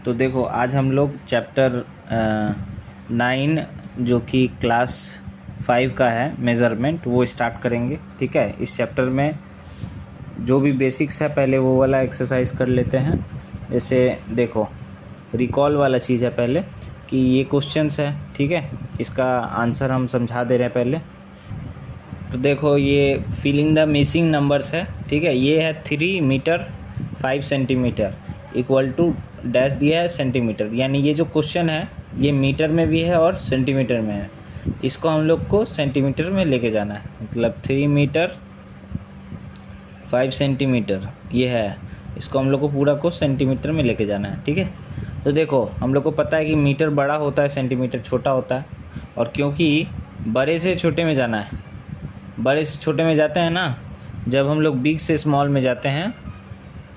तो देखो आज हम लोग चैप्टर 9 जो कि क्लास 5 का है मेज़रमेंट वो स्टार्ट करेंगे। ठीक है, इस चैप्टर में जो भी बेसिक्स है पहले वो वाला एक्सरसाइज कर लेते हैं। जैसे देखो रिकॉल वाला चीज़ है पहले कि ये क्वेश्चंस है, ठीक है, इसका आंसर हम समझा दे रहे हैं पहले। तो देखो ये फिलिंग द मिसिंग नंबर्स है, ठीक है। ये है 3 metre 5 centimetre equal to dash दिया है सेंटीमीटर, यानी ये जो क्वेश्चन है ये मीटर में भी है और सेंटीमीटर में है। इसको हम लोग को सेंटीमीटर में लेके जाना है, मतलब 3 मीटर 5 सेंटीमीटर ये है, इसको हम लोग को पूरा को सेंटीमीटर में लेके जाना है। ठीक है, तो देखो हम लोग को पता है कि मीटर बड़ा होता है, सेंटीमीटर छोटा होता है, और क्योंकि बड़े से छोटे में जाना है, बड़े से छोटे में जाते हैं ना, जब हम लोग बिग से स्मॉल में जाते हैं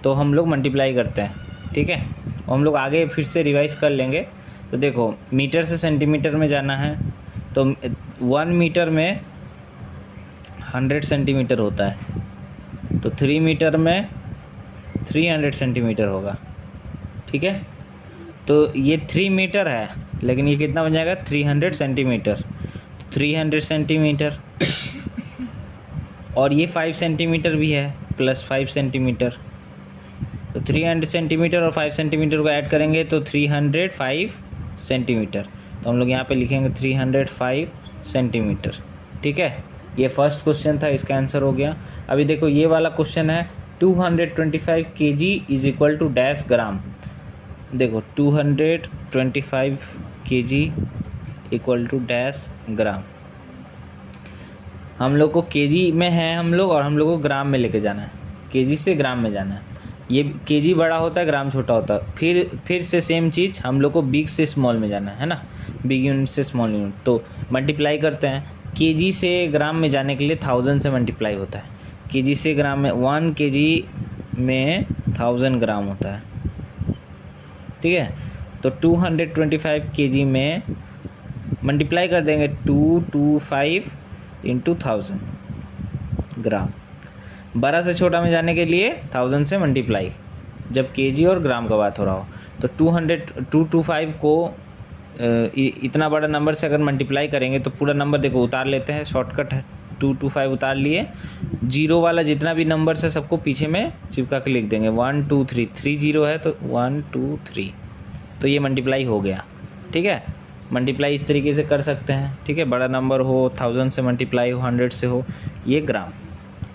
तो हम लोग मल्टीप्लाई करते हैं। ठीक है, हम लोग आगे फिर से रिवाइज कर लेंगे। तो देखो मीटर से सेंटीमीटर में जाना है तो 1 मीटर में 100 सेंटीमीटर होता है, तो 3 मीटर में 300 सेंटीमीटर होगा। ठीक है, तो ये 3 मीटर है लेकिन ये कितना बन जाएगा 300 सेंटीमीटर, 300 सेंटीमीटर और ये 5 सेंटीमीटर भी है प्लस 5 सेंटीमीटर, तो 300 सेंटीमीटर और 5 सेंटीमीटर को ऐड करेंगे तो 305 सेंटीमीटर। तो हम लोग यहाँ पे लिखेंगे 305 सेंटीमीटर। ठीक है, ये फर्स्ट क्वेश्चन था, इसका आंसर हो गया। अभी देखो ये वाला क्वेश्चन है 225 kg is equal to dash gram. देखो 225 kg equal to dash gram, हम लोग को केजी में है हम लोग, और हम लोग को ग्राम में लेके जाना है, केजी से ग्राम में जाना है। ये केजी बड़ा होता है, ग्राम छोटा होता है। फिर से सेम चीज़ हम लोग को बिग से स्मॉल में जाना है ना, बिग यूनिट से स्मॉल यूनिट, तो मल्टीप्लाई करते हैं। केजी से ग्राम में जाने के लिए 1000 से मल्टीप्लाई होता है। केजी से ग्राम में 1 केजी में 1000 ग्राम होता है। ठीक है, तो 225 केजी में मल्टीप्लाई कर देंगे 225 इंटू 1000 ग्राम। बड़ा से छोटा में जाने के लिए 1000 से मल्टीप्लाई, जब केजी और ग्राम का बात हो रहा हो। तो 225 को इतना बड़ा नंबर से अगर मल्टीप्लाई करेंगे तो पूरा नंबर देखो उतार लेते हैं, शॉर्टकट है, 225 उतार लिए, जीरो वाला जितना भी नंबर है सबको पीछे में चिपका के लिख देंगे। 1 2 3, 3 जीरो है तो 1 2 3, तो ये मल्टीप्लाई हो गया। ठीक है, मल्टीप्लाई इस तरीके से कर सकते हैं। ठीक है, बड़ा नंबर हो, 1000 से मल्टीप्लाई हो, 100 से हो, ये ग्राम।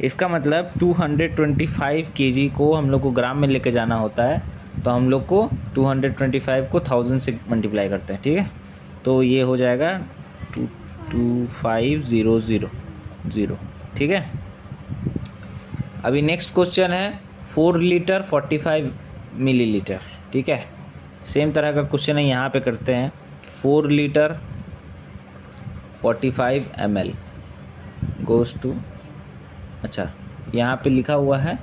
इसका मतलब 225 केजी को हम लोग को ग्राम में लेके जाना होता है, तो हम लोग को 225 को 1000 से मल्टीप्लाई करते हैं। ठीक है, तो ये हो जाएगा 22500। ठीक है, अभी नेक्स्ट क्वेश्चन है 4 लीटर 45 मिलीलीटर। ठीक है, सेम तरह का क्वेश्चन है, यहाँ पे करते हैं। 4 लीटर 45 ml गोज़ टू, अच्छा यहाँ पे लिखा हुआ है,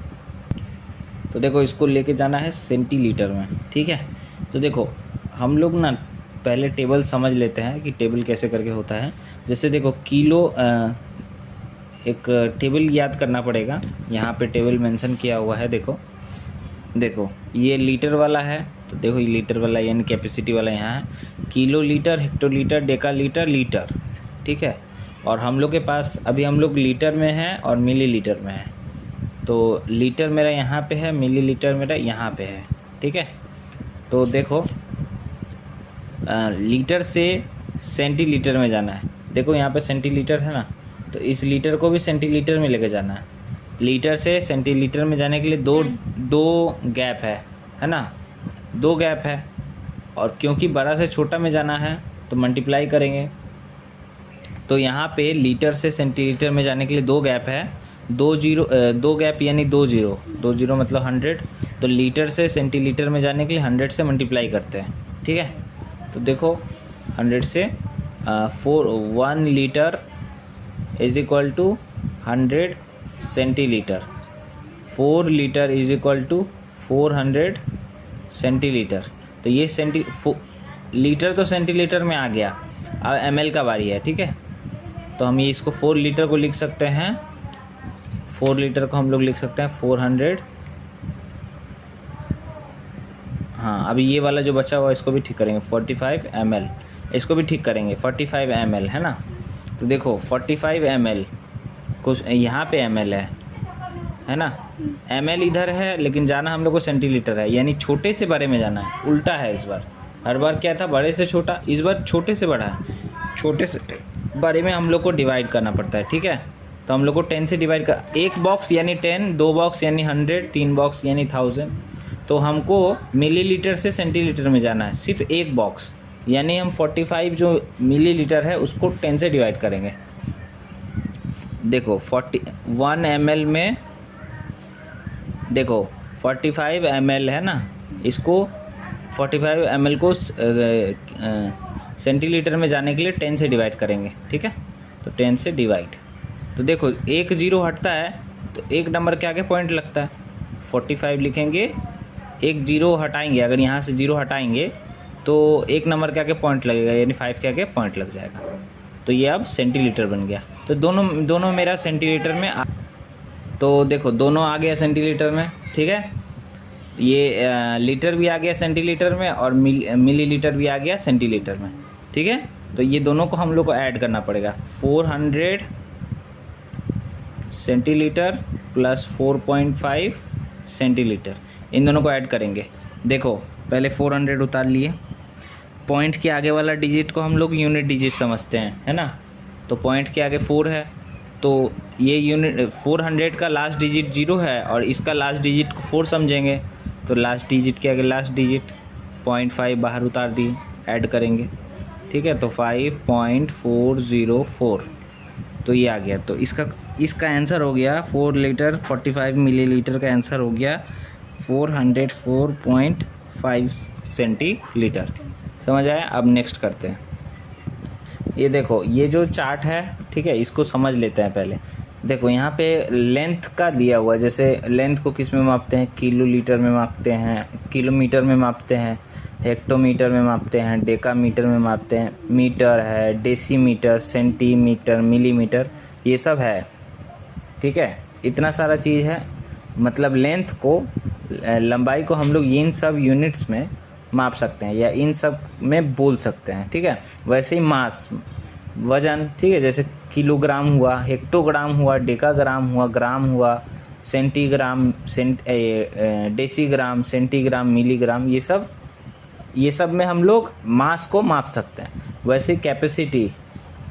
तो देखो इसको लेके जाना है सेंटीलीटर में। ठीक है, तो देखो हम लोग ना पहले टेबल समझ लेते हैं कि टेबल कैसे करके होता है। जैसे देखो किलो, एक टेबल याद करना पड़ेगा, यहाँ पे टेबल मेंशन किया हुआ है। देखो ये लीटर वाला है, तो देखो ये लीटर वाला यानी कैपेसिटी वाला यहाँ है, kilo litre, hectolitre, decalitre, litre. ठीक है, और हम लोग के पास अभी हम लोग लीटर में हैं और मिलीलीटर में है, तो लीटर मेरा यहाँ पे है, मिलीलीटर मेरा यहाँ पे है। ठीक है, तो देखो लीटर से सेंटीलीटर में जाना है। देखो यहाँ पे सेंटीलीटर है ना, तो इस लीटर को भी सेंटीलीटर में लेके जाना है। लीटर से सेंटीलीटर में जाने के लिए दो गैप है ना, 2 गैप है, और क्योंकि बड़ा से छोटा में जाना है तो मल्टीप्लाई करेंगे। तो यहाँ पे लीटर से सेंटीलीटर में जाने के लिए 2 गैप है, 2 गैप यानी 2 जीरो मतलब 100, तो लीटर से सेंटीलीटर में जाने के लिए 100 से मल्टीप्लाई करते हैं। ठीक है, तो देखो 100 से 1 litre is equal to 100 centilitre, 4 litre is equal to 400 centilitre. तो ये लीटर तो सेंटीलीटर में आ गया, अब ml का बारी है। ठीक है, तो हम ये इसको 4 लीटर को लिख सकते हैं, 4 लीटर को हम लोग लिख सकते हैं 400, हाँ हाँ, अभी ये वाला जो बचा हुआ इसको भी ठीक करेंगे 45 ml, इसको भी ठीक करेंगे 45 ml, है ना। तो देखो 45 ml, कुछ यहाँ पे ml है ना, ml इधर है, लेकिन जाना हम लोग को सेंटीलीटर है, यानी छोटे से बड़े में जाना है, उल्टा है इस बार। हर बार क्या था, बड़े से छोटा, इस बार छोटे से बड़ा है। छोटे से बड़े में हम लोग को डिवाइड करना पड़ता है, ठीक है। तो हम लोग को 10 से डिवाइड कर, एक बॉक्स यानी 10, 2 बॉक्स यानी 100, 3 बॉक्स यानी 1000। तो हमको मिलीलीटर से सेंटीलीटर में जाना है, सिर्फ एक बॉक्स, यानी हम 45 जो मिलीलीटर है उसको 10 से डिवाइड करेंगे। देखो 41 ml में, देखो 45 ml है ना, इसको 45 ml को सेंटीलीटर में जाने के लिए 10 से डिवाइड करेंगे, ठीक है। तो 10 से डिवाइड, तो देखो एक जीरो हटता है तो एक नंबर के आगे पॉइंट लगता है, 45 लिखेंगे, एक जीरो हटाएंगे, अगर यहाँ से जीरो हटाएंगे तो एक नंबर के आगे पॉइंट लगेगा, यानी 5 के आगे पॉइंट लग जाएगा। तो ये अब सेंटीलीटर बन गया। तो दोनों मेरा सेंटीलीटर में तो देखो दोनों आ गया सेंटीलीटर में, ठीक है। ये लीटर भी आ गया सेंटीलीटर में और मिलीलीटर भी आ गया सेंटीलीटर में, ठीक है। तो ये दोनों को हम लोग को ऐड करना पड़ेगा, 400 सेंटीलीटर प्लस 4.5 सेंटीलीटर, इन दोनों को ऐड करेंगे। देखो पहले 400 उतार लिए, पॉइंट के आगे वाला डिजिट को हम लोग यूनिट डिजिट समझते हैं, है ना। तो पॉइंट के आगे 4 है, तो ये यूनिट 400 का लास्ट डिजिट 0 है और इसका लास्ट डिजिट को 4 समझेंगे। तो लास्ट डिजिट के आगे लास्ट डिजिट 0.5 बाहर उतार दिए, ऐड करेंगे, ठीक है। तो 5.404, तो ये आ गया। तो इसका आंसर हो गया 4 लीटर 45 मिलीलीटर का आंसर हो गया 404.5 सेंटीलीटर। समझ आया। अब नेक्स्ट करते हैं। ये देखो ये जो चार्ट है, ठीक है, इसको समझ लेते हैं पहले। देखो यहाँ पे लेंथ का दिया हुआ है, जैसे लेंथ को किस में मापते हैं, किलोलीटर में मापते हैं, किलोमीटर में मापते हैं, हेक्टोमीटर में मापते हैं, डेकामीटर में मापते हैं, मीटर है, डेसीमीटर, सेंटीमीटर, मिलीमीटर, ये सब है, ठीक है। इतना सारा चीज़ है, मतलब लेंथ को, लंबाई को हम लोग इन सब यूनिट्स में माप सकते हैं या इन सब में बोल सकते हैं, ठीक है। वैसे ही मास, वजन, ठीक है, जैसे किलोग्राम हुआ, हेक्टोग्राम हुआ, डेकाग्राम हुआ, ग्राम हुआ, सेंटीग्राम, डेसीग्राम, सेंटीग्राम, मिलीग्राम, ये सब में हम लोग मास को माप सकते हैं। वैसे कैपेसिटी,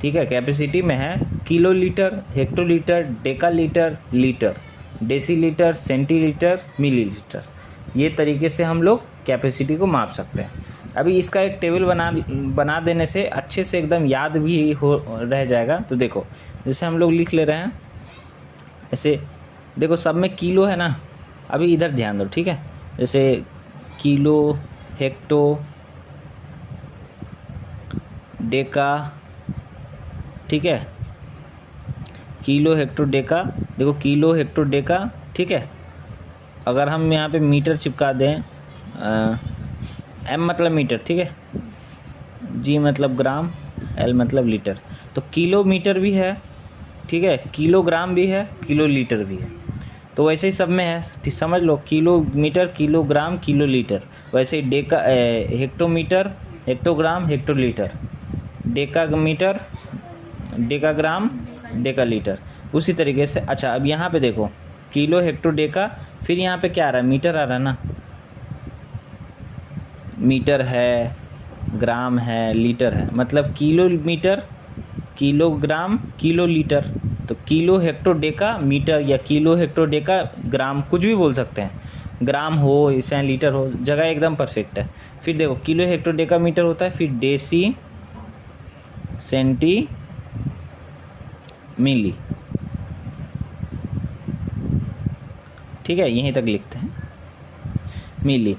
ठीक है, कैपेसिटी में है kilolitre, hectolitre, decalitre, litre, decilitre, centilitre, millilitre, ये तरीके से हम लोग कैपेसिटी को माप सकते हैं। अभी इसका एक टेबल बना देने से अच्छे से एकदम याद भी रह जाएगा। तो देखो जैसे हम लोग लिख ले रहे हैं, ऐसे देखो सब में किलो है ना, अभी इधर ध्यान दो, ठीक है। जैसे किलो, हेक्टो, डेका, ठीक है, किलो, हेक्टो, डेका, देखो किलो, हेक्टो, डेका, ठीक है। अगर हम यहाँ पे मीटर चिपका दें, एम मतलब मीटर, ठीक है, जी मतलब ग्राम, एल मतलब लीटर, तो किलोमीटर भी है, ठीक है, किलोग्राम भी है, किलोलीटर भी है। तो वैसे ही सब में है, ठीक, समझ लो, किलोमीटर, किलोग्राम, किलोलीटर। वैसे ही deca, hectometre, hectogram, hectolitre, decametre, decagram, decalitre, उसी तरीके से। अच्छा अब यहाँ पे देखो किलो, हेक्टो, डेका, फिर यहाँ पे क्या आ रहा है, मीटर आ रहा है ना, मीटर है, ग्राम है, लीटर है, मतलब किलोमीटर, किलोग्राम, किलोलीटर। तो किलो, हेक्टो, डेका, मीटर, या किलो, हेक्टो, डेका, ग्राम, कुछ भी बोल सकते हैं, ग्राम हो इसे लीटर हो, जगह एकदम परफेक्ट है। फिर देखो किलो, हेक्टो, डेका, मीटर होता है, फिर डेसी, सेंटी, मिली, ठीक है, यहीं तक लिखते हैं मिली।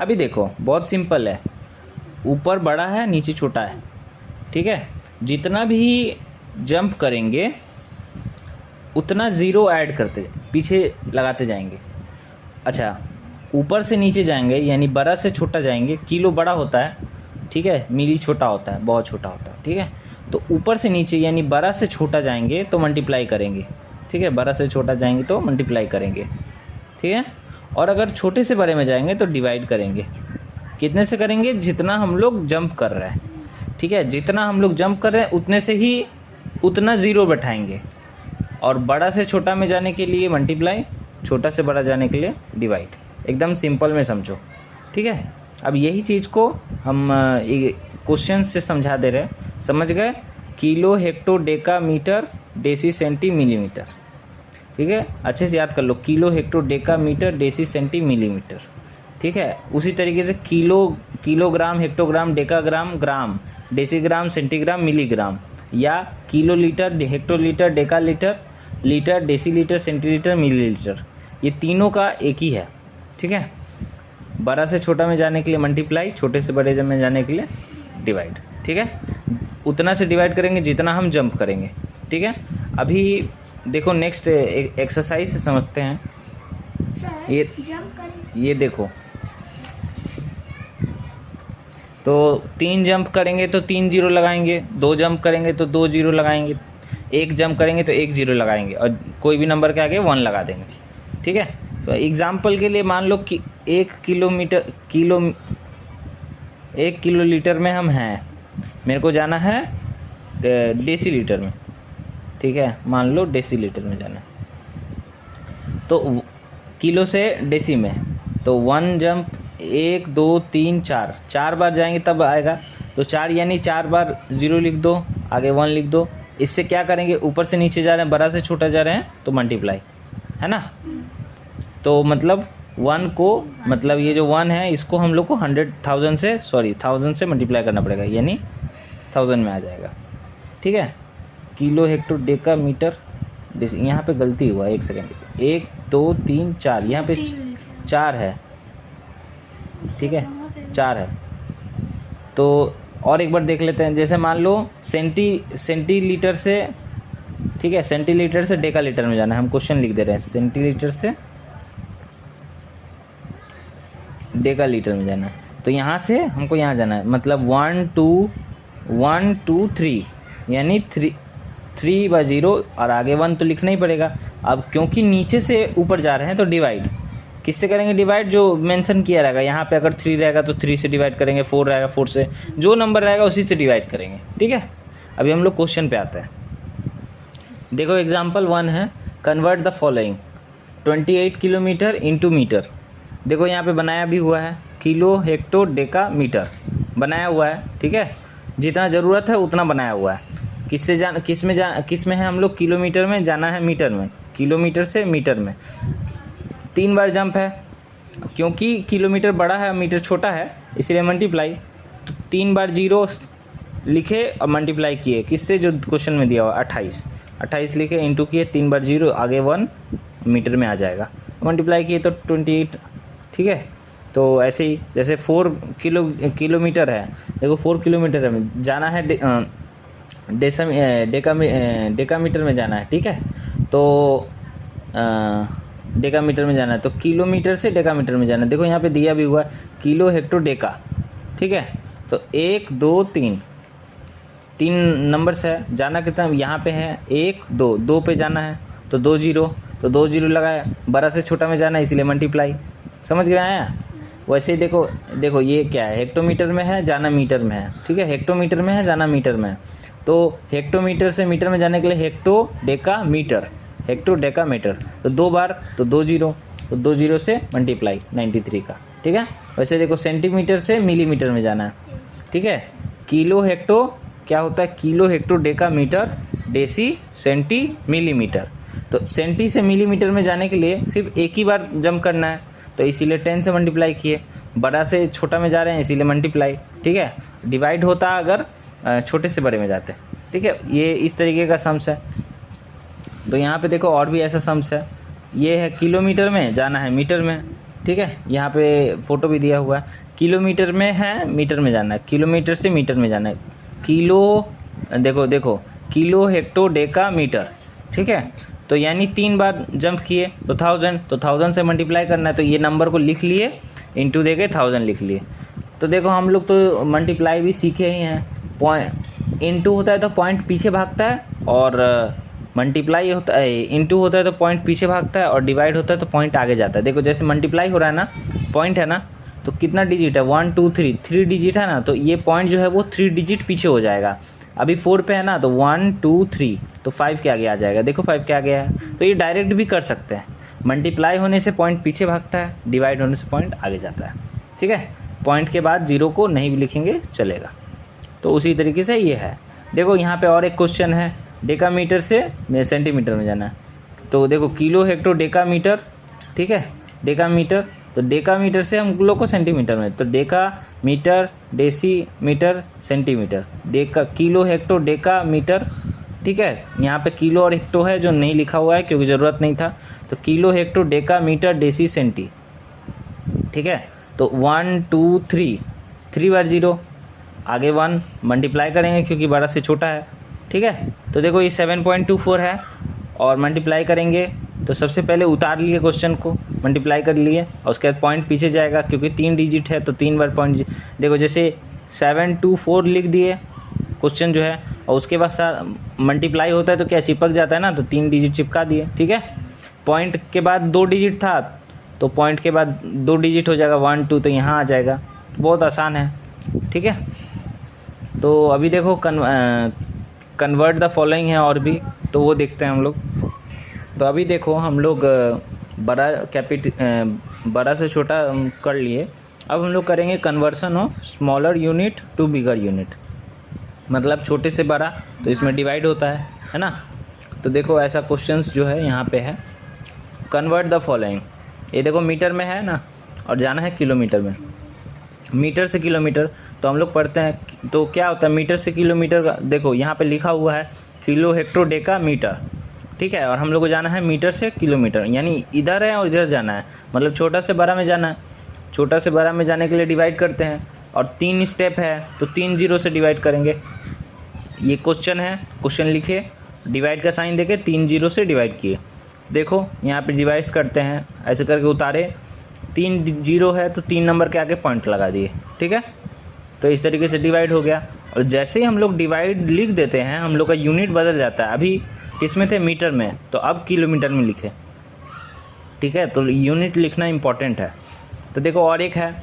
अभी देखो बहुत सिंपल है, ऊपर बड़ा है नीचे छोटा है, ठीक है। जितना भी जंप करेंगे उतना ज़ीरो ऐड करते पीछे लगाते जाएंगे। अच्छा ऊपर से नीचे जाएंगे यानी बड़ा से छोटा जाएंगे, किलो बड़ा होता है, ठीक है, मिली छोटा होता है, बहुत छोटा होता है, ठीक है। तो ऊपर से नीचे यानी बड़ा से छोटा जाएंगे तो मल्टीप्लाई करेंगे, ठीक है, बड़ा से छोटा जाएंगे तो मल्टीप्लाई करेंगे, ठीक है। और अगर छोटे से बड़े में जाएंगे तो डिवाइड करेंगे, कितने से करेंगे? जितना हम लोग जंप कर रहे हैं, ठीक है, जितना हम लोग जंप कर रहे हैं उतने से ही उतना ज़ीरो बैठाएंगे। और बड़ा से छोटा में जाने के लिए मल्टीप्लाई, छोटा से बड़ा जाने के लिए डिवाइड। एकदम सिंपल में समझो, ठीक है। अब यही चीज़ को हम क्वेश्चन से समझा दे रहे हैं, समझ गए? Kilo, hecto, deca, metre, deci, centi, millimetre, ठीक है, अच्छे से याद कर लो। Kilo, hecto, deca, metre, deci, centi, millimetre, ठीक है। उसी तरीके से kilo, kilogram, hectogram, decagram, gram, decigram, centigram, milligram, या kilo litre, hectolitre, deca litre, litre, decilitre, centilitre, millilitre, ये तीनों का एक ही है, ठीक है। बड़ा से छोटा में जाने के लिए मल्टीप्लाई, छोटे से बड़े में जाने के लिए डिवाइड, ठीक है। उतना से डिवाइड करेंगे जितना हम जंप करेंगे, ठीक है। अभी देखो नेक्स्ट एक्सरसाइज से समझते हैं। ये जंप करेंगे, ये देखो, तो 3 जंप करेंगे तो 3 जीरो लगाएंगे, 2 जंप करेंगे तो 2 जीरो लगाएंगे, 1 जंप करेंगे तो 1 जीरो लगाएंगे, और कोई भी नंबर के आगे 1 लगा देंगे, ठीक है। तो एग्जाम्पल के लिए मान लो कि 1 किलो लीटर में हम हैं, मेरे को जाना है डेसी लीटर में, ठीक है, मान लो डेसी लीटर में जाना है। तो किलो से डेसी में, तो 1 जंप, 1 2 3 4 बार जाएंगे तब आएगा। तो 4 यानी 4 बार 0 लिख दो, आगे 1 लिख दो। इससे क्या करेंगे? ऊपर से नीचे जा रहे हैं, बड़ा से छोटा जा रहे हैं, तो मल्टीप्लाई, है ना। तो मतलब 1 को, मतलब ये जो 1 है इसको हम लोग को 1000 से मल्टीप्लाई करना पड़ेगा, यानी 1000 में आ जाएगा, ठीक है। किलो, हेक्टो, डेका, मीटर, यहाँ पे गलती हुआ, 1 सेकेंड, 1 2 3 4, यहाँ पे 4 है, ठीक है, 4 है। तो और एक बार देख लेते हैं, जैसे मान लो सेंटीलीटर से, ठीक है, सेंटीलीटर से डेका लीटर में जाना है, हम क्वेश्चन लिख दे रहे हैं, सेंटीलीटर से डेका लीटर में जाना है। तो यहाँ से हमको यहाँ जाना है, मतलब 1 2 3, यानी 3/0, और आगे 1 तो लिखना ही पड़ेगा। अब क्योंकि नीचे से ऊपर जा रहे हैं तो डिवाइड किससे करेंगे? डिवाइड जो मेंशन किया रहेगा, यहाँ पे अगर 3 रहेगा तो 3 से डिवाइड करेंगे, 4 रहेगा 4 से, जो नंबर रहेगा उसी से डिवाइड करेंगे, ठीक है। अभी हम लोग क्वेश्चन पे आते हैं। देखो एग्जाम्पल 1 है, convert the following 28 kilometre into metre. देखो यहाँ पे बनाया भी हुआ है, किलो, हेक्टो, डेका, मीटर बनाया हुआ है, ठीक है, जितना ज़रूरत है उतना बनाया हुआ है। किस में है हम लोग? किलोमीटर में जाना है, मीटर में, किलोमीटर से मीटर में 3 बार जंप है, क्योंकि किलोमीटर बड़ा है मीटर छोटा है इसलिए मल्टीप्लाई। तो 3 बार 0 लिखे और मल्टीप्लाई किए, किससे? जो क्वेश्चन में दिया हुआ 28 लिखे, इंटू किए, 3 बार 0, आगे 1 मीटर में आ जाएगा, मल्टीप्लाई किए तो 28, ठीक है। तो ऐसे ही जैसे 4 किलोमीटर है, देखो 4 किलोमीटर है, जाना है डेका मीटर में जाना है, ठीक है। तो डेका मीटर में जाना है, तो किलोमीटर से डेका मीटर में जाना है। देखो यहाँ पे दिया भी हुआ है किलो, हेक्टो, डेका, ठीक है। तो 1 2 3 नंबर्स है, जाना कितना यहाँ पे है? 1 2 पे जाना है, तो 2 जीरो, तो 2 जीरो लगाया, बड़ा से छोटा में जाना है इसलिए मल्टीप्लाई, समझ गए आया। वैसे ही देखो ये क्या है? हेक्टोमीटर में है, जाना मीटर में है, ठीक है, हेक्टोमीटर में है, जाना मीटर में है। तो हेक्टोमीटर से मीटर में जाने के लिए hecto deca metre, hecto deca metre, तो 2 बार, तो 2 जीरो, तो 2 जीरो से मल्टीप्लाई 93 का, ठीक है। वैसे देखो सेंटीमीटर से मिलीमीटर में जाना है, ठीक है। किलो, हेक्टो क्या होता है? Kilo, hecto, deca, metre, deci, centi, millimetre. तो सेंटी से मिलीमीटर में जाने के लिए सिर्फ एक ही बार जंप करना है, तो इसीलिए 10 से मल्टीप्लाई किए। बड़ा से छोटा में जा रहे हैं इसीलिए मल्टीप्लाई, ठीक है। डिवाइड होता अगर छोटे से बड़े में जाते, ठीक है। ये इस तरीके का सम्स है। तो यहाँ पे देखो और भी ऐसा सम्स है, ये है किलोमीटर में, जाना है मीटर में, ठीक है। यहाँ पे फ़ोटो भी दिया हुआ है, किलोमीटर में है, मीटर में जाना है, किलोमीटर से मीटर में जाना है। किलो, देखो किलो, हेक्टो, डेका, मीटर, ठीक है। तो यानी 3 बार जंप किए तो 1000, तो 1000 से मल्टीप्लाई करना है, तो ये नंबर को लिख लिए, इंटू देके 1000 लिख लिए। तो देखो हम लोग तो मल्टीप्लाई भी सीखे ही हैं, इंटू होता है तो पॉइंट पीछे भागता है, और मल्टीप्लाई होता है, इंटू होता है तो पॉइंट पीछे भागता है, और डिवाइड होता है तो पॉइंट आगे जाता है। देखो जैसे मल्टीप्लाई हो रहा है ना, पॉइंट है ना, तो कितना डिजिट है 1 2 3, 3 डिजिट है ना, तो ये पॉइंट जो है वो 3 डिजिट पीछे हो जाएगा। अभी 4 पे है ना, तो 1 2 3, तो 5 के आगे आ जाएगा। देखो 5 के आगे है, तो ये डायरेक्ट भी कर सकते हैं। मल्टीप्लाई होने से पॉइंट पीछे भागता है, डिवाइड होने से पॉइंट आगे जाता है। ठीक है, पॉइंट के बाद 0 को नहीं भी लिखेंगे चलेगा। तो उसी तरीके से ये है। देखो यहाँ पे और एक क्वेश्चन है, डेकामीटर से सेंटीमीटर में जाना है। तो देखो किलो हेक्टो डेकामीटर, ठीक है, डेकामीटर, तो डेकामीटर से हम लोग को सेंटीमीटर में, तो decametre, decimetre, centimetre, Deka kilo hecto decametre. ठीक है, यहाँ पे किलो और हेक्टो है जो नहीं लिखा हुआ है क्योंकि ज़रूरत नहीं था। तो kilo hecto decametre deci centi. ठीक है, तो 1 2 3, 3 बार 0, आगे 1 मल्टीप्लाई करेंगे क्योंकि बड़ा से छोटा है। ठीक है, तो देखो ये 7.24 है और मल्टीप्लाई करेंगे तो सबसे पहले उतार लिए क्वेश्चन को, मल्टीप्लाई कर लिए और उसके बाद पॉइंट पीछे जाएगा क्योंकि 3 डिजिट है तो 3 बार पॉइंट। देखो जैसे 724 लिख दिए क्वेश्चन जो है, और उसके बाद मल्टीप्लाई होता है तो क्या चिपक जाता है ना, तो 3 डिजिट चिपका दिए। ठीक है, पॉइंट के बाद 2 डिजिट था तो पॉइंट के बाद 2 डिजिट हो जाएगा 1 2, तो यहाँ आ जाएगा। बहुत आसान है। ठीक है, तो अभी देखो कन्वर्ट द फॉलोइंग है और भी, तो वो देखते हैं हम लोग। तो अभी देखो हम लोग बड़ा से छोटा कर लिए। अब हम लोग करेंगे conversion of smaller unit to bigger unit, मतलब छोटे से बड़ा, तो इसमें डिवाइड होता है ना। तो देखो ऐसा क्वेश्चंस जो है यहाँ पे है, कन्वर्ट द फॉलोइंग। ये देखो मीटर में है ना और जाना है किलोमीटर में, मीटर से किलोमीटर। तो हम लोग पढ़ते हैं तो क्या होता है मीटर से किलोमीटर का, देखो यहाँ पे लिखा हुआ है किलो हेक्टो डेका मीटर। ठीक है, और हम लोग को जाना है मीटर से किलोमीटर, यानी इधर है और इधर जाना है, मतलब छोटा से बड़ा में जाना है। छोटा से बड़ा में जाने के लिए डिवाइड करते हैं और 3 स्टेप है तो 3 0 से डिवाइड करेंगे। ये क्वेश्चन है, क्वेश्चन लिखे, डिवाइड का साइन देके 3 0 से डिवाइड किए। देखो यहाँ पे डिवाइड करते हैं, ऐसे करके उतारे, 3 0 है तो 3 नंबर के आगे पॉइंट लगा दिए। ठीक है, तो इस तरीके से डिवाइड हो गया। और जैसे ही हम लोग डिवाइड लिख देते हैं हम लोग का यूनिट बदल जाता है। अभी किसमें थे, मीटर में, तो अब किलोमीटर में लिखे। ठीक है, तो यूनिट लिखना इंपॉर्टेंट है। तो देखो और एक है,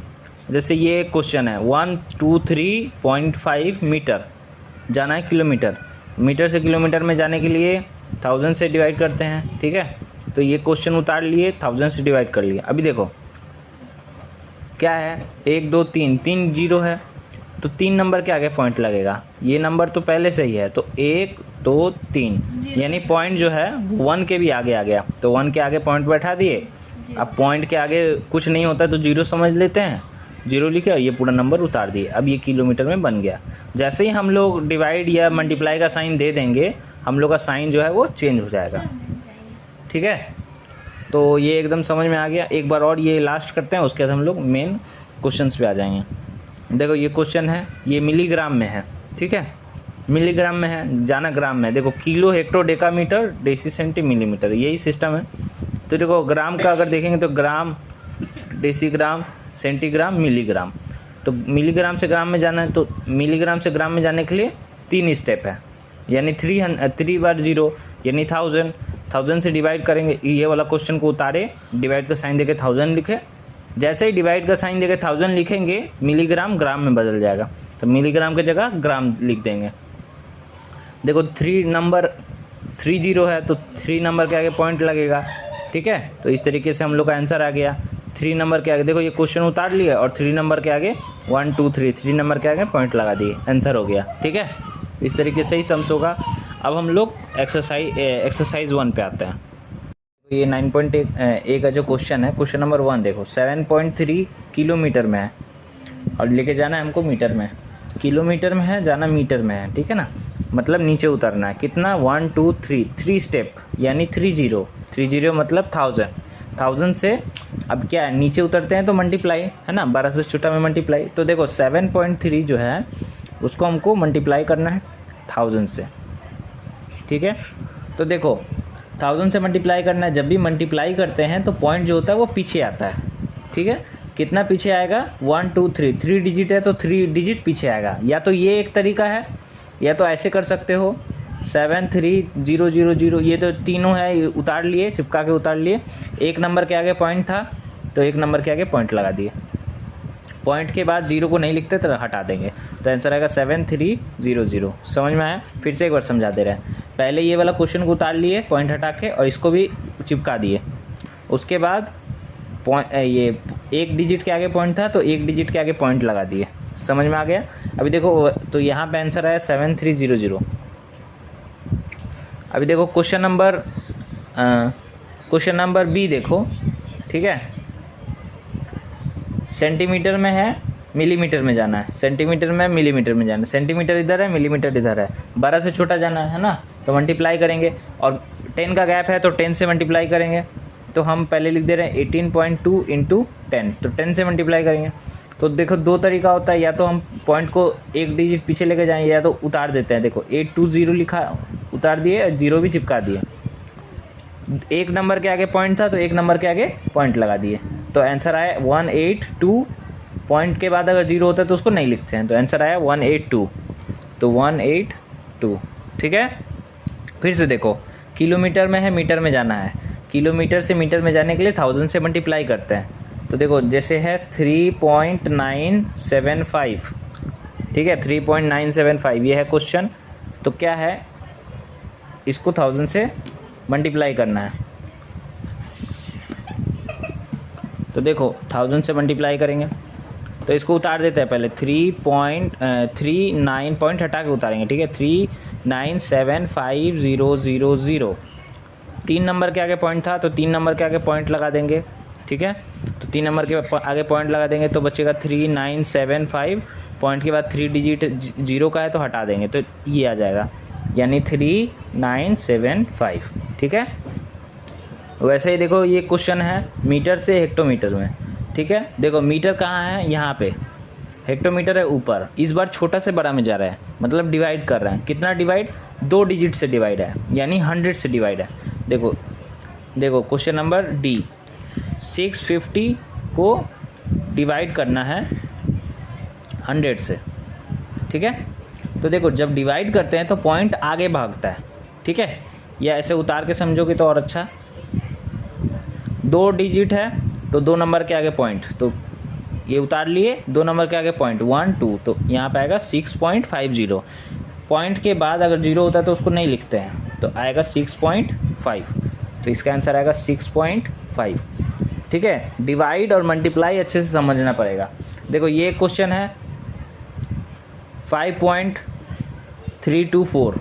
जैसे ये क्वेश्चन है 123.5 मीटर, जाना है किलोमीटर। मीटर से किलोमीटर में जाने के लिए 1000 से डिवाइड करते हैं। ठीक है, तो ये क्वेश्चन उतार लिए, 1000 से डिवाइड कर लिए। अभी देखो क्या है, 1 2 3, 3 0 है तो 3 नंबर के आगे पॉइंट लगेगा। ये नंबर तो पहले से ही है, तो 1 2 3, यानी पॉइंट जो है 1 के भी आगे आ गया, तो 1 के आगे पॉइंट बैठा दिए। अब पॉइंट के आगे कुछ नहीं होता तो 0 समझ लेते हैं, 0 लिखे और ये पूरा नंबर उतार दिए। अब ये किलोमीटर में बन गया। जैसे ही हम लोग डिवाइड या मल्टीप्लाई का साइन दे देंगे हम लोग का साइन जो है वो चेंज हो जाएगा। ठीक है, तो ये एकदम समझ में आ गया। एक बार और ये लास्ट करते हैं, उसके बाद हम लोग मेन क्वेश्चंस पे आ जाएंगे। देखो ये क्वेश्चन है, ये मिलीग्राम में है। ठीक है, मिलीग्राम में है, जाना ग्राम में। देखो kilo hecto decametre deci centi millimetre, यही सिस्टम है। तो देखो ग्राम का अगर देखेंगे तो ग्राम, डेसीग्राम, सेंटीग्राम, मिलीग्राम। तो मिलीग्राम से ग्राम में जाना है, तो मिलीग्राम से ग्राम में जाने के लिए 3 स्टेप है, यानी 3 बार 0 यानी 1000 से डिवाइड करेंगे। ये वाला क्वेश्चन को उतारे, डिवाइड का साइन देके 1000 लिखे। जैसे ही डिवाइड का साइन देके 1000 लिखेंगे मिलीग्राम ग्राम में बदल जाएगा, तो मिलीग्राम की जगह ग्राम लिख देंगे। देखो 3 नंबर 3 0 है तो 3 नंबर के आगे पॉइंट लगेगा। ठीक है, तो इस तरीके से हम लोग का आंसर आ गया। 3 नंबर के आगे देखो ये क्वेश्चन उतार लिया और 3 नंबर के आगे 1 2 3, 3 नंबर के आगे पॉइंट लगा दिए, आंसर हो गया। ठीक है, इस तरीके से ही सम्स होगा। अब हम लोग एक्सरसाइज 1 पे आते हैं। ये 9.1 का जो क्वेश्चन है, क्वेश्चन नंबर 1 देखो 7.3 किलोमीटर में है और लेके जाना है हमको मीटर में। किलोमीटर में है, जाना मीटर में है। ठीक है ना, मतलब नीचे उतरना है। कितना, 1 2 3, 3 स्टेप यानी 3 0 मतलब 1000 से। अब क्या है, नीचे उतरते हैं तो मल्टीप्लाई है ना, 12 से छोटा में मल्टीप्लाई। तो देखो 7.3 जो है उसको हमको मल्टीप्लाई करना है 1000 से। ठीक है, तो देखो 1000 से मल्टीप्लाई करना है। जब भी मल्टीप्लाई करते हैं तो पॉइंट जो होता है वो पीछे आता है। ठीक है, कितना पीछे आएगा, 1 2 3, 3 डिजिट है तो 3 डिजिट पीछे आएगा। या तो ये एक तरीका है, या तो ऐसे कर सकते हो 7 3 0 0 0, ये तो तीनों है, ये उतार लिए, चिपका के उतार लिए। 1 नंबर के आगे पॉइंट था तो 1 नंबर के आगे पॉइंट लगा दिए। पॉइंट के बाद 0 को नहीं लिखते तो हटा देंगे, तो आंसर आएगा 7300। समझ में आया? फिर से एक बार समझा दे रहे हैं। पहले ये वाला क्वेश्चन को उतार लिए पॉइंट हटा के और इसको भी चिपका दिए। उसके बाद ये एक डिजिट के आगे पॉइंट था तो एक डिजिट के आगे पॉइंट लगा दिए। समझ में आ गया? अभी देखो तो यहाँ पे आंसर आया 7300। अभी देखो क्वेश्चन नंबर बी देखो, ठीक है। सेंटीमीटर में है, मिलीमीटर में जाना है, सेंटीमीटर में मिलीमीटर में जाना है, सेंटीमीटर इधर है, मिलीमीटर इधर है, 12 से छोटा जाना है ना, तो मल्टीप्लाई करेंगे और 10 का गैप है तो 10 से मल्टीप्लाई करेंगे। तो हम पहले लिख दे रहे हैं 18.2 इंटू 10, तो 10 से मल्टीप्लाई करेंगे। तो देखो दो तरीका होता है, या तो हम पॉइंट को एक डिजिट पीछे लेके जाएंगे या तो उतार देते हैं। देखो 820 लिखा, उतार दिए और 0 भी चिपका दिए। एक नंबर के आगे पॉइंट था तो एक नंबर के आगे पॉइंट लगा दिए, तो आंसर आया 182। पॉइंट के बाद अगर 0 होता है तो उसको नहीं लिखते हैं, तो आंसर आया 182, तो 182, ठीक है। फिर से देखो किलोमीटर में है, मीटर में जाना है, किलोमीटर से मीटर में जाने के लिए 1000 से मल्टीप्लाई करते हैं। तो देखो जैसे है 3.975, ठीक है, 3.975 ये है क्वेश्चन। तो क्या है, इसको 1000 से मल्टीप्लाई करना है। तो देखो 1000 से मल्टीप्लाई करेंगे तो इसको उतार देते हैं। पहले 3.39 पॉइंट हटा के उतारेंगे, ठीक है। 3975000, 3 नंबर के आगे पॉइंट था तो 3 नंबर के आगे पॉइंट लगा देंगे, ठीक है। तो 3 नंबर के आगे पॉइंट लगा देंगे तो बचेगा 3975। पॉइंट के बाद 3 डिजिट 0 का है तो हटा देंगे, तो ये आ जाएगा, यानी 3975, ठीक है। वैसे ही देखो ये क्वेश्चन है मीटर से हेक्टोमीटर में, ठीक है। देखो मीटर कहाँ है, यहाँ पे, हेक्टोमीटर है ऊपर। इस बार छोटा से बड़ा में जा रहा है, मतलब डिवाइड कर रहा है। कितना डिवाइड? 2 डिजिट से डिवाइड है, यानी 100 से डिवाइड है। देखो क्वेश्चन नंबर डी, 650 को डिवाइड करना है 100 से, ठीक है। तो देखो जब डिवाइड करते हैं तो पॉइंट आगे भागता है, ठीक है। या ऐसे उतार के समझोगे तो और अच्छा। 2 डिजिट है तो 2 नंबर के आगे पॉइंट, तो ये उतार लिए, 2 नंबर के आगे पॉइंट 1 2, तो यहाँ पे आएगा 6.50। पॉइंट के बाद अगर 0 होता है तो उसको नहीं लिखते हैं, तो आएगा 6.5, तो इसका आंसर आएगा 6.5, ठीक है। डिवाइड और मल्टीप्लाई अच्छे से समझना पड़ेगा। देखो ये क्वेश्चन है 5.324,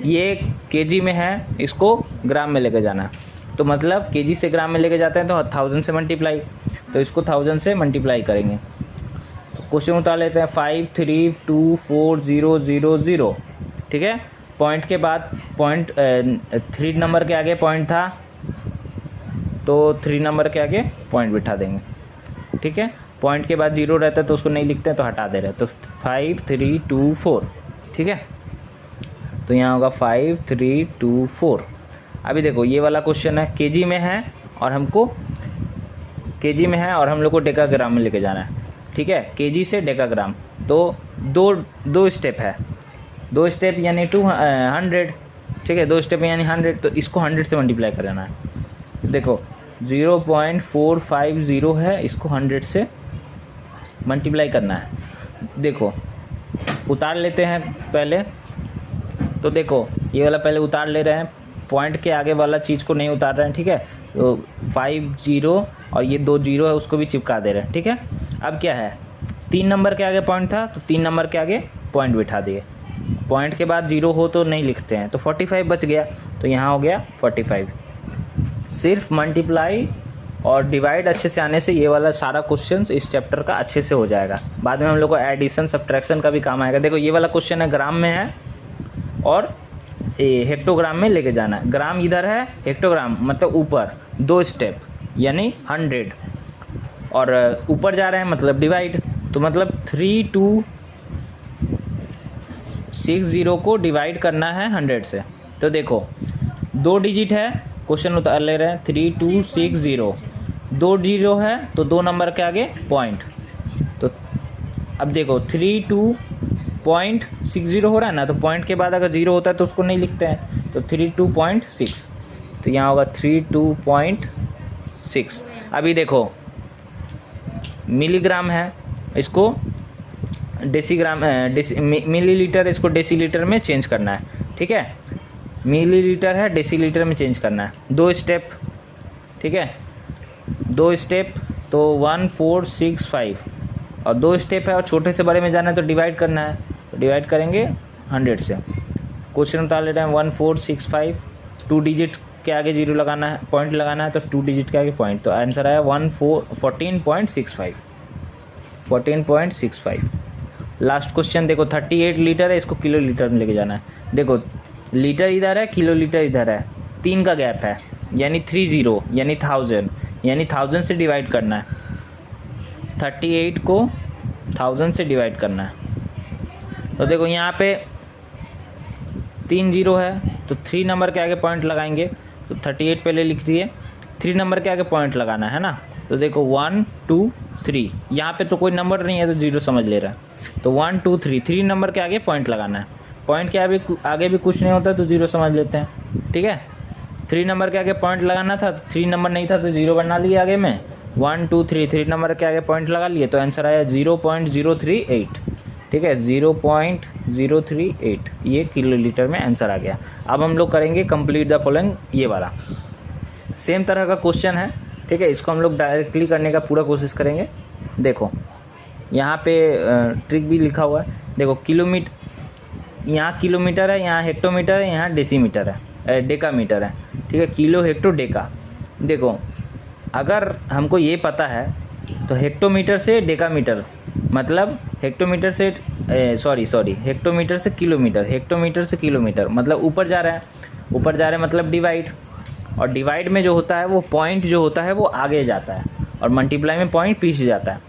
ये केजी में है, इसको ग्राम में लेके जाना है। तो मतलब केजी से ग्राम में लेके जाते हैं तो 1000 से मल्टीप्लाई, तो इसको 1000 से मल्टीप्लाई करेंगे। तो क्वेश्चन उतार लेते हैं 532400, ठीक है। पॉइंट के बाद पॉइंट 3 नंबर के आगे पॉइंट था तो 3 नंबर के आगे पॉइंट बिठा देंगे, ठीक है। पॉइंट के बाद 0 रहता है तो उसको नहीं लिखते हैं, तो हटा दे रहे हैं, तो 5324, ठीक है। तो यहाँ होगा 5324। अभी देखो ये वाला क्वेश्चन है, केजी में है और हम लोग को डेकाग्राम में लेके जाना है, ठीक है। केजी से डेकाग्राम, तो दो स्टेप है, 2 स्टेप यानी 100, ठीक है। 2 स्टेप यानी 100, तो इसको 100 से मल्टीप्लाई करना है। देखो 0.450 है, इसको 100 से मल्टीप्लाई करना है। देखो उतार लेते हैं पहले, तो देखो ये वाला पहले उतार ले रहे हैं, पॉइंट के आगे वाला चीज़ को नहीं उतार रहे हैं, ठीक है। तो 50 और ये 2 0 है उसको भी चिपका दे रहे हैं, ठीक है। अब क्या है, 3 नंबर के आगे पॉइंट था तो 3 नंबर के आगे पॉइंट बिठा दिए। पॉइंट के बाद 0 हो तो नहीं लिखते हैं, तो 45 बच गया, तो यहाँ हो गया 45। सिर्फ मल्टीप्लाई और डिवाइड अच्छे से आने से ये वाला सारा क्वेश्चन इस चैप्टर का अच्छे से हो जाएगा। बाद में हम लोग को एडिशन सब्ट्रैक्शन का भी काम आएगा। देखो ये वाला क्वेश्चन है, ग्राम में है और हेक्टोग्राम में लेके जाना है। ग्राम इधर है, हेक्टोग्राम मतलब ऊपर 2 स्टेप यानी 100, और ऊपर जा रहे हैं मतलब डिवाइड, तो मतलब 3260 को डिवाइड करना है 100 से। तो देखो 2 डिजिट है, क्वेश्चन उतार ले रहे हैं 3260, 2 0 है तो 2 नंबर के आगे पॉइंट, तो अब देखो 32.60 हो रहा है ना, तो पॉइंट के बाद अगर 0 होता है तो उसको नहीं लिखते हैं, तो 32.6, तो यहाँ होगा 32.6। अभी देखो मिलीग्राम है इसको मिलीलीटर इसको डेसीलीटर में चेंज करना है, ठीक है। मिलीलीटर है, डेसीलीटर में चेंज करना है। 2 स्टेप, ठीक है, 2 स्टेप, तो 1 4 6 5 और 2 स्टेप है और छोटे से बड़े में जाना है तो डिवाइड करना है, तो डिवाइड करेंगे 100 से। क्वेश्चन बता ले रहे हैं 1 4 6 5, 2 डिजिट के आगे 0 लगाना है, पॉइंट लगाना है, तो 2 डिजिट के आगे पॉइंट, तो आंसर आया 14.65। 14.65। लास्ट क्वेश्चन देखो, 38 लीटर है, इसको किलो लीटर में लेके जाना है। देखो लीटर इधर है, किलो लीटर इधर है, 3 का गैप है, यानी 30 यानी 1000, यानी 1000 से डिवाइड करना है। 38 को 1000 से डिवाइड करना है। तो देखो यहाँ पे 3 0 है, तो 3 नंबर के आगे पॉइंट लगाएंगे, तो 38 पहले लिख दिए, 3 नंबर के आगे पॉइंट लगाना है ना। तो देखो 1 2 3, यहाँ पे तो कोई नंबर नहीं है तो 0 समझ ले रहा है, तो 1 2 3, 3 नंबर के आगे पॉइंट लगाना है। पॉइंट के आगे भी कुछ नहीं होता तो 0 समझ लेते हैं, ठीक है। 3 नंबर के आगे पॉइंट लगाना था, तो 3 नंबर नहीं था तो 0 बना लिया आगे में। 1 2 3, 3 नंबर के आगे पॉइंट लगा लिए, तो आंसर आया 0.038, ठीक है, 0.038, ये किलो लीटर में आंसर आ गया। अब हम लोग करेंगे कंप्लीट द फॉलोइंग, ये वाला सेम तरह का क्वेश्चन है, ठीक है। इसको हम लोग डायरेक्टली करने का पूरा कोशिश करेंगे। देखो यहाँ पे ट्रिक भी लिखा हुआ है, देखो किलोमीटर, यहाँ किलोमीटर है, यहाँ हेक्टोमीटर है, यहाँ डेसीमीटर है, डेकामीटर है, ठीक है, किलो हेक्टो डेका। देखो अगर हमको ये पता है तो हेक्टोमीटर से डेकामीटर, मतलब हेक्टोमीटर से हेक्टोमीटर से किलोमीटर, हेक्टोमीटर से किलोमीटर, मतलब ऊपर जा रहा है, ऊपर जा रहा है मतलब डिवाइड, और डिवाइड में जो होता है वो पॉइंट जो होता है वो आगे जाता है, और मल्टीप्लाई में पॉइंट पीछे जाता है।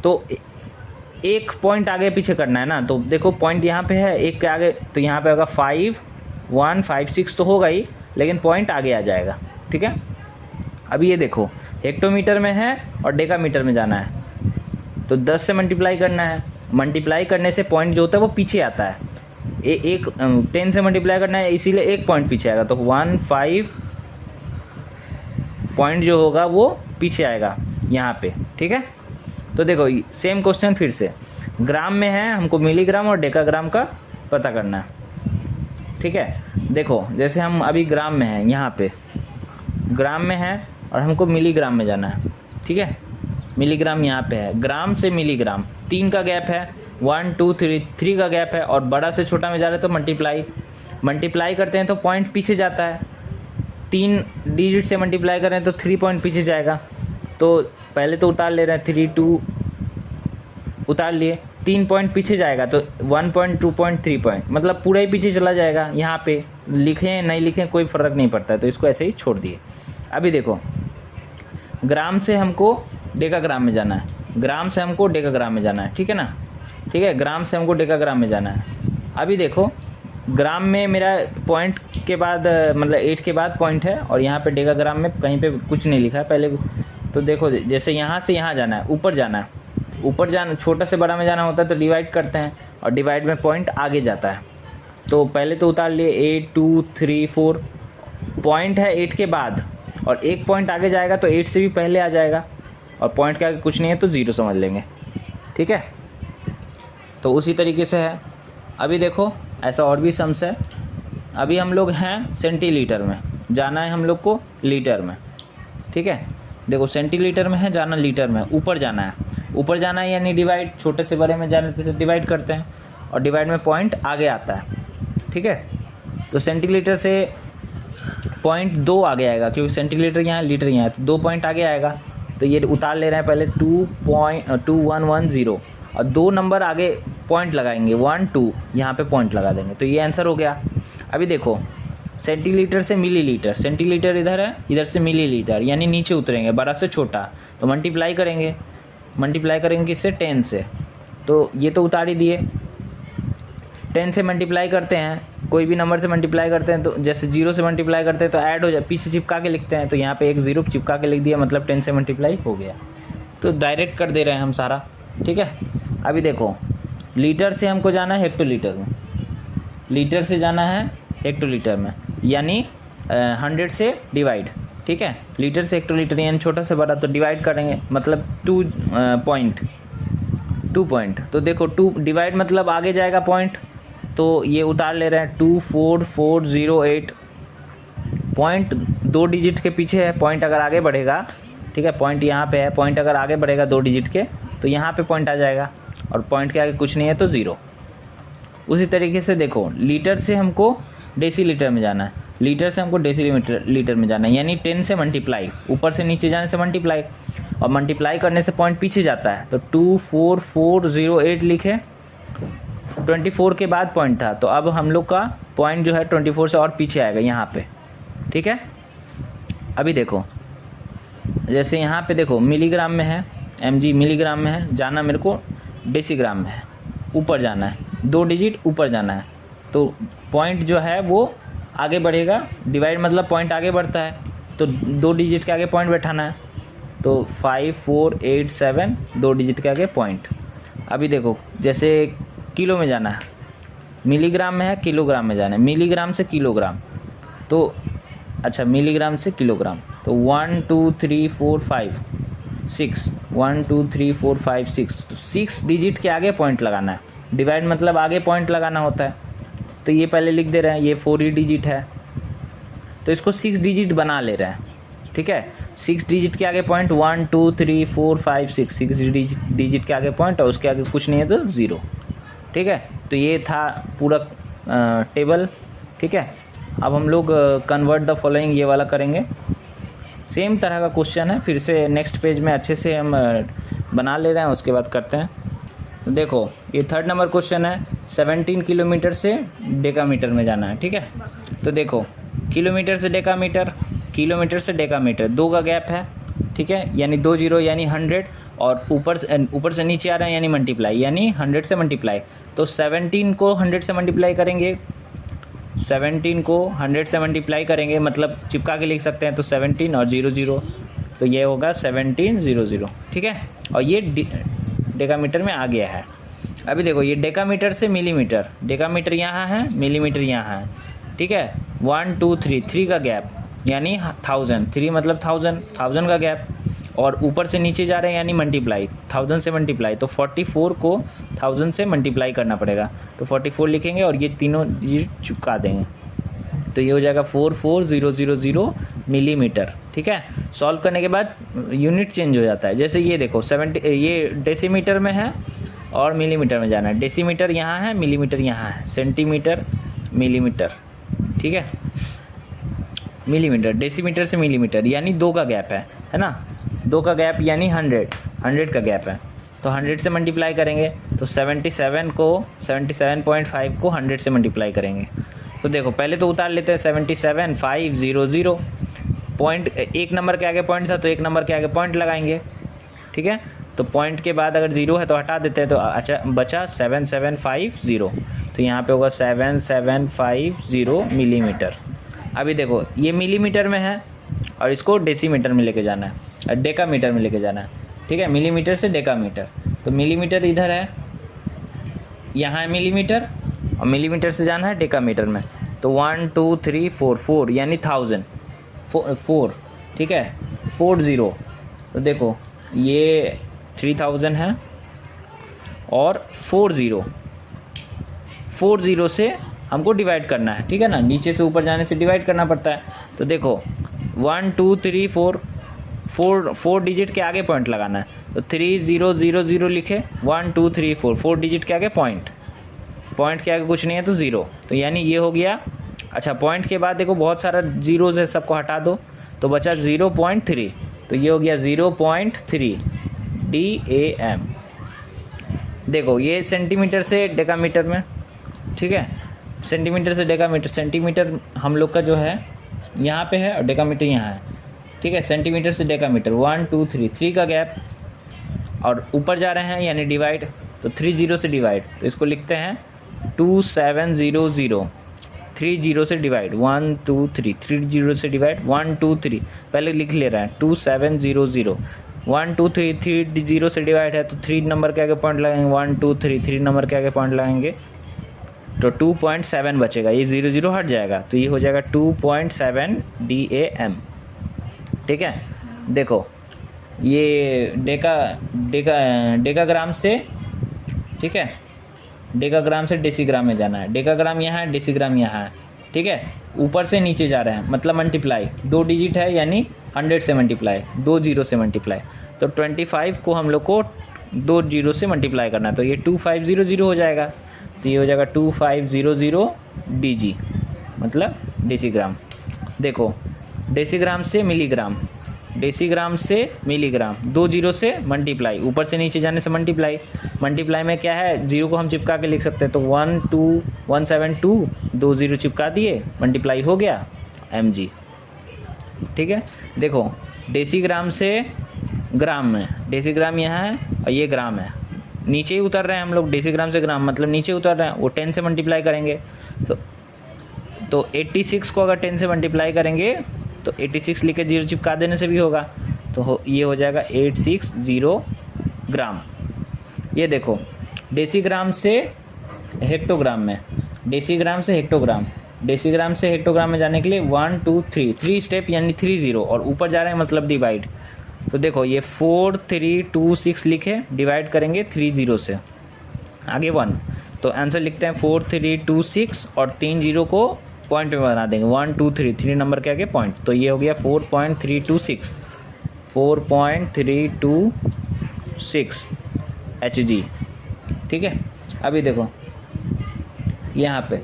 तो एक पॉइंट आगे पीछे करना है ना, तो देखो पॉइंट यहाँ पे है, एक के आगे, तो यहाँ पे होगा 5 1 5 6 तो होगा ही, लेकिन पॉइंट आगे आ जाएगा, ठीक है। अभी ये देखो हेक्टोमीटर में है और डेकामीटर में जाना है, तो 10 से मल्टीप्लाई करना है, मल्टीप्लाई करने से पॉइंट जो होता है वो पीछे आता है। 10 से मल्टीप्लाई करना है, इसीलिए एक पॉइंट पीछे आएगा, तो 1 5 पॉइंट जो होगा वो पीछे आएगा यहाँ पे, ठीक है। तो देखो सेम क्वेश्चन फिर से, ग्राम में है, हमको मिलीग्राम और डेकाग्राम का पता करना है, ठीक है। देखो जैसे हम अभी ग्राम में हैं, यहाँ पे ग्राम में है और हमको मिलीग्राम में जाना है, ठीक है। मिलीग्राम यहाँ पे है, ग्राम से मिलीग्राम 3 का गैप है, 1 2 3 का गैप है, और बड़ा से छोटा में जा रहे हैं तो मल्टीप्लाई करते हैं तो पॉइंट पीछे जाता है। 3 डिजिट से मल्टीप्लाई करें तो 3 पॉइंट पीछे जाएगा, तो पहले तो उतार ले रहे हैं, 3 2 उतार लिए, 3 पॉइंट पीछे जाएगा, तो 1 पॉइंट 2 पॉइंट 3 पॉइंट, मतलब पूरा ही पीछे चला जाएगा। यहाँ पे लिखें नहीं लिखें कोई फ़र्क नहीं पड़ता है, तो इसको ऐसे ही छोड़ दिए। अभी देखो ग्राम से हमको डेकाग्राम में जाना है, ग्राम से हमको डेकाग्राम में जाना है, ठीक है ना, ठीक है, ग्राम से हमको डेकाग्राम में जाना है। अभी देखो ग्राम में मेरा पॉइंट के बाद मतलब 8 के बाद पॉइंट है, और यहाँ पे डेकाग्राम में कहीं पे कुछ नहीं लिखा है पहले। तो देखो जैसे यहाँ से यहाँ जाना है, ऊपर जाना है, ऊपर जाना, छोटा से बड़ा में जाना होता है तो डिवाइड करते हैं, और डिवाइड में पॉइंट आगे जाता है। तो पहले तो उतार लिए 8 2 3 4, पॉइंट है 8 के बाद, और एक पॉइंट आगे जाएगा तो 8 से भी पहले आ जाएगा, और पॉइंट के आगे कुछ नहीं है तो 0 समझ लेंगे, ठीक है। तो उसी तरीके से है। अभी देखो ऐसा और भी सम्स है। अभी हम लोग हैं सेंटीलीटर में, जाना है हम लोग को लीटर में, ठीक है। देखो सेंटीलीटर में है, जाना लीटर में, ऊपर जाना है, ऊपर जाना है यानी डिवाइड, छोटे से बड़े में जाने से डिवाइड करते हैं, और डिवाइड में पॉइंट आगे आता है, ठीक है। तो सेंटीलीटर से पॉइंट 2 आगे आएगा, क्योंकि सेंटीलीटर यहाँ लीटर यहाँ है, तो 2 पॉइंट आगे आएगा, तो ये उतार ले रहे हैं पहले 2.2110, और 2 नंबर आगे पॉइंट लगाएंगे, 1 2 यहाँ पे पॉइंट लगा देंगे, तो ये आंसर हो गया। अभी देखो सेंटीलीटर से मिलीलीटर, सेंटीलीटर इधर है, इधर से मिलीलीटर, यानी नीचे उतरेंगे बड़ा से छोटा, तो मल्टीप्लाई करेंगे किससे, 10 से, तो ये तो उतार ही दिए। 10 से मल्टीप्लाई करते हैं, कोई भी नंबर से मल्टीप्लाई करते हैं, तो जैसे 0 से मल्टीप्लाई करते हैं तो ऐड हो जाए, पीछे चिपका के लिखते हैं, तो यहाँ पे एक 0 चिपका के लिख दिया, मतलब 10 से मल्टीप्लाई हो गया। तो डायरेक्ट कर दे रहे हैं हम सारा, ठीक है। अभी देखो लीटर से हमको जाना है हेक्टोलीटर में, लीटर से जाना है हेक्टोलीटर में, यानी 100 से डिवाइड, ठीक है। लीटर से हेक्टोलीटर यानी छोटा से बड़ा, तो डिवाइड करेंगे, मतलब 2 2 पॉइंट, तो देखो 2 डिवाइड मतलब आगे जाएगा पॉइंट, तो ये उतार ले रहे हैं 24408 पॉइंट 2 डिजिट के पीछे है। पॉइंट अगर आगे बढ़ेगा, ठीक है, पॉइंट यहाँ पे है, पॉइंट अगर आगे बढ़ेगा 2 डिजिट के तो यहाँ पे पॉइंट आ जाएगा, और पॉइंट के आगे कुछ नहीं है तो 0। उसी तरीके से देखो लीटर से हमको डेसीलीटर में जाना है, लीटर से हमको डेसीलीटर में जाना है, यानी 10 से मल्टीप्लाई, ऊपर से नीचे जाने से मल्टीप्लाई, और मल्टीप्लाई करने से पॉइंट पीछे जाता है। तो 24408 लिखे, 24 के बाद पॉइंट था, तो अब हम लोग का पॉइंट जो है 24 से और पीछे आएगा यहाँ पे, ठीक है। अभी देखो जैसे यहाँ पे देखो मिलीग्राम में है, mg मिलीग्राम में है, जाना मेरे को डेसीग्राम में है, ऊपर जाना है, 2 डिजिट ऊपर जाना है, तो पॉइंट जो है वो आगे बढ़ेगा, डिवाइड मतलब पॉइंट आगे बढ़ता है, तो 2 डिजिट के आगे पॉइंट बैठाना है, तो 5487 2 डिजिट के आगे पॉइंट। अभी देखो जैसे किलो में जाना है, मिलीग्राम में है, किलोग्राम में जाना है, मिलीग्राम से किलोग्राम, तो अच्छा मिलीग्राम से किलोग्राम, तो 1 2 3 4 5 6 1 2 3 4 5 6, तो 6 डिजिट के आगे पॉइंट लगाना है, डिवाइड मतलब आगे पॉइंट लगाना होता है, तो ये पहले लिख दे रहे हैं, ये 4 ही डिजिट है, तो इसको 6 डिजिट बना ले रहे हैं, ठीक है। 6 डिजिट के आगे पॉइंट 1 2 3 4 5 6 डिजिट के आगे पॉइंट, और उसके आगे कुछ नहीं है तो 0, ठीक है। तो ये था पूरा टेबल, ठीक है। अब हम लोग कन्वर्ट द फॉलोइंग ये वाला करेंगे, सेम तरह का क्वेश्चन है, फिर से नेक्स्ट पेज में अच्छे से हम बना ले रहे हैं, उसके बाद करते हैं। तो देखो ये 3rd नंबर क्वेश्चन है, 17 किलोमीटर से डेकामीटर में जाना है, ठीक है। तो देखो किलोमीटर से डेकामीटर, किलोमीटर से डेकामीटर 2 का गैप है, ठीक है, यानी 2 0 यानी 100, और ऊपर से नीचे आ रहा है यानी मल्टीप्लाई, यानी 100 से मल्टीप्लाई, तो 17 को 100 से मल्टीप्लाई करेंगे, 17 को 100 से मल्टीप्लाई करेंगे, मतलब चिपका के लिख सकते हैं, तो 17 और 0 0, तो ये होगा 1700, ठीक है। और ये डेकामीटर में आ गया है। अभी देखो ये डेकामीटर से मिलीमीटर, डेकामीटर यहाँ है, मिलीमीटर यहाँ है, ठीक है। 1 2 3 का गैप यानी 1000, 3 मतलब 1000 का गैप, और ऊपर से नीचे जा रहे हैं यानी मल्टीप्लाई, 1000 से मल्टीप्लाई, तो 44 को 1000 से मल्टीप्लाई करना पड़ेगा, तो 44 लिखेंगे और ये तीनों डिजिट चिपका देंगे, तो ये हो जाएगा 44000 मिलीमीटर, ठीक है। सॉल्व करने के बाद यूनिट चेंज हो जाता है, जैसे ये देखो 70, ये डेसीमीटर में है और मिलीमीटर में जाना है, डेसीमीटर यहाँ है, मिलीमीटर यहाँ है, सेंटीमीटर मिलीमीटर, ठीक है, मिलीमीटर, डेसीमीटर से मिलीमीटर यानी 2 का गैप है ना, 2 का गैप यानी 100 का गैप है, तो 100 से मल्टीप्लाई करेंगे, तो 77 को 77.5 को 100 से मल्टीप्लाई करेंगे, तो देखो पहले तो उतार लेते हैं 77500, पॉइंट 1 नंबर के आगे पॉइंट था तो 1 नंबर के आगे पॉइंट लगाएंगे, ठीक है। तो पॉइंट के बाद अगर 0 है तो हटा देते हैं, तो अच्छा बचा 7750, तो यहाँ पे होगा 7750 मिलीमीटर। अभी देखो ये मिलीमीटर में है और इसको डेसीमीटर में लेके जाना है, डेकामीटर में लेके जाना है, ठीक है, मिलीमीटर से डेकामीटर, तो मिलीमीटर इधर है, यहाँ है मिलीमीटर, और मिलीमीटर से जाना है डेकामीटर में, तो 1 2 3 4 4 यानी 1000, 4, ठीक है, 40, तो देखो ये 3000 है और 40 से हमको डिवाइड करना है, ठीक है ना, नीचे से ऊपर जाने से डिवाइड करना पड़ता है, तो देखो 1 2 3 4 डिजिट के आगे पॉइंट लगाना है, तो 3000 लिखे, 1 2 3 4 डिजिट के आगे पॉइंट के आगे कुछ नहीं है तो 0, तो यानी ये हो गया। अच्छा पॉइंट के बाद देखो बहुत सारा जीरोज़ है, सबको हटा दो, तो बचा 0.3, तो ये हो गया 0.3 DAM। देखो ये सेंटीमीटर से डेकामीटर में, ठीक है, सेंटीमीटर से डेकामीटर, सेंटीमीटर हम लोग का जो है यहाँ पे है और डेकामीटर यहाँ है, ठीक है, सेंटीमीटर से डेकामीटर 1 2 3 का गैप, और ऊपर जा रहे हैं यानी डिवाइड, तो 30 से डिवाइड, तो इसको लिखते हैं 2700, 30 से डिवाइड 1 2 3, 30 से डिवाइड 1 2 3, पहले लिख ले रहे हैं 2700, 1 2 3, 30 से डिवाइड है तो 3 नंबर के आगे पॉइंट लगाएंगे, 1 2 3 नंबर के आगे पॉइंट लगाएंगे, तो 2.7 बचेगा, ये 0 हट जाएगा, तो ये हो जाएगा 2.7 DAM, ठीक है। देखो ये डेकाग्राम से ठीक है। डेकाग्राम से डेसीग्राम में जाना है, डेकाग्राम यहाँ है, डेसीग्राम यहाँ है, ठीक है। ऊपर से नीचे जा रहे हैं मतलब मल्टीप्लाई, 2 डिजिट है यानी 100 से मल्टीप्लाई, 2 जीरो से मल्टीप्लाई। तो 25 को हम लोग को 2 जीरो से मल्टीप्लाई करना है, तो ये 2500 हो जाएगा। तो ये हो जाएगा 2500 DG मतलब डेसीग्राम। देखो डेसीग्राम से मिलीग्राम, डेसीग्राम से मिलीग्राम, 2 जीरो से मल्टीप्लाई, ऊपर से नीचे जाने से मल्टीप्लाई। मल्टीप्लाई में क्या है, जीरो को हम चिपका के लिख सकते हैं, तो 12172, 2 जीरो चिपका दिए, मल्टीप्लाई हो गया mg, ठीक है। देखो डेसीग्राम से ग्राम में, डेसीग्राम यहाँ है और ये ग्राम है, नीचे ही उतर रहे हैं हम लोग, डेसीग्राम से ग्राम मतलब नीचे उतर रहे हैं, वो 10 से मल्टीप्लाई करेंगे तो 86 को अगर 10 से मल्टीप्लाई करेंगे तो 86 लिख के जीरो चिपका देने से भी होगा, तो ये हो जाएगा 860 ग्राम। ये देखो डेसीग्राम से हेक्टोग्राम में, डेसीग्राम से हेक्टोग्राम, डेसीग्राम से हेक्टोग्राम में जाने के लिए 1 2 3 स्टेप यानी 30 और ऊपर जा रहे हैं मतलब डिवाइड। तो देखो ये 4326 लिखे, डिवाइड करेंगे 30 से, आगे 1, तो आंसर लिखते हैं 4326 और 3 जीरो को पॉइंट में बना देंगे, 1 2 3, 3 नंबर के आगे पॉइंट, तो ये हो गया 4.326, 4.326 Hg, ठीक है। अभी देखो यहाँ पे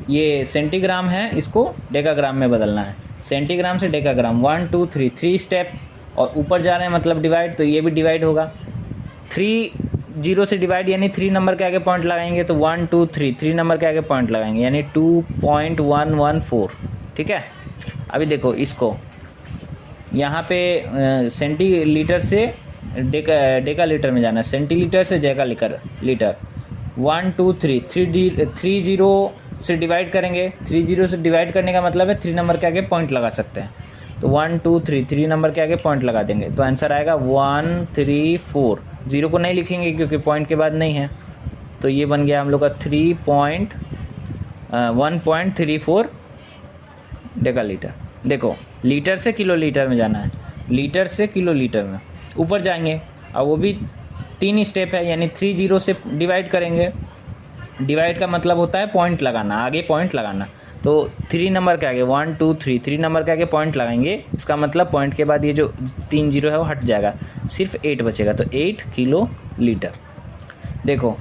ये सेंटीग्राम है, इसको डेकाग्राम में बदलना है, सेंटीग्राम से डेकाग्राम, 1 2 3 स्टेप और ऊपर जा रहे हैं मतलब डिवाइड, तो ये भी डिवाइड होगा, 3 जीरो से डिवाइड यानी 3 नंबर के आगे पॉइंट लगाएंगे, तो 1 2 3 नंबर के आगे पॉइंट लगाएंगे यानी 2.114, ठीक है। अभी देखो इसको यहाँ पे सेंटीलीटर से डेका लीटर में जाना है, सेंटीलीटर से डेका लीटर, 1 2 3 जीरो से डिवाइड करेंगे, 3 जीरो से डिवाइड करने का मतलब है 3 नंबर के आगे पॉइंट लगा सकते हैं, तो 1 2 3 नंबर के आगे पॉइंट लगा देंगे, तो आंसर आएगा 134। जीरो को नहीं लिखेंगे क्योंकि पॉइंट के बाद नहीं है, तो ये बन गया हम लोग का 1.34 डेकालीटर। देखो लीटर से किलो लीटर में जाना है, लीटर से किलो लीटर में ऊपर जाएंगे, और वो भी 3 स्टेप है यानी 3 जीरो से डिवाइड करेंगे, डिवाइड का मतलब होता है पॉइंट लगाना, आगे पॉइंट लगाना, तो 3 नंबर के आगे 1 2 3 नंबर के आगे पॉइंट लगाएंगे, इसका मतलब पॉइंट के बाद ये जो 3 जीरो है वो हट जाएगा, सिर्फ 8 बचेगा, तो 8 किलो लीटर। देखो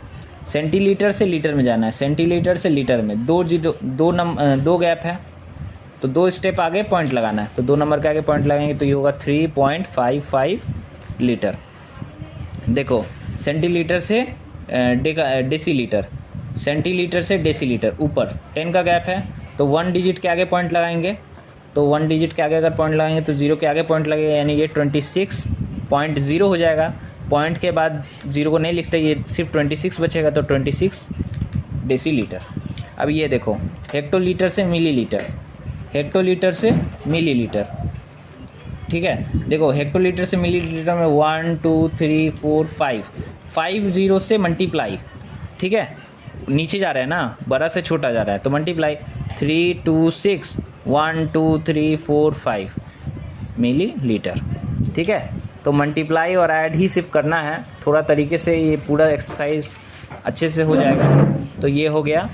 सेंटीलीटर से लीटर में जाना है, सेंटीलीटर से लीटर में 2 गैप है, तो 2 स्टेप आगे पॉइंट लगाना है, तो 2 नंबर के आगे पॉइंट लगाएंगे तो ये होगा 3.55 लीटर। देखो सेंटीलीटर से डेसीलीटर, सेंटीलीटर से डेसीलीटर, ऊपर 10 का गैप है, तो 1 डिजिट के आगे पॉइंट लगाएंगे, तो 1 डिजिट के आगे अगर पॉइंट लगाएंगे तो 0 के आगे पॉइंट लगेगा यानी ये 26.0 हो जाएगा, पॉइंट के बाद 0 को नहीं लिखते, ये सिर्फ 26 बचेगा, तो 26 डेसीलीटर। अब ये देखो हेक्टोलीटर से मिलीलीटर, हेक्टोलीटर से मिलीलीटर, ठीक है। देखो हेक्टोलीटर से मिलीलीटर में 1 2 3 4 5 जीरो से मल्टीप्लाई, ठीक है, नीचे जा रहा है ना, बड़ा से छोटा जा रहा है, तो मल्टीप्लाई 3 2 6 1 2 3 4 5 मिली लीटर, ठीक है। तो मल्टीप्लाई और ऐड ही सिर्फ करना है, थोड़ा तरीके से ये पूरा एक्सरसाइज अच्छे से हो जाएगा। तो ये हो गया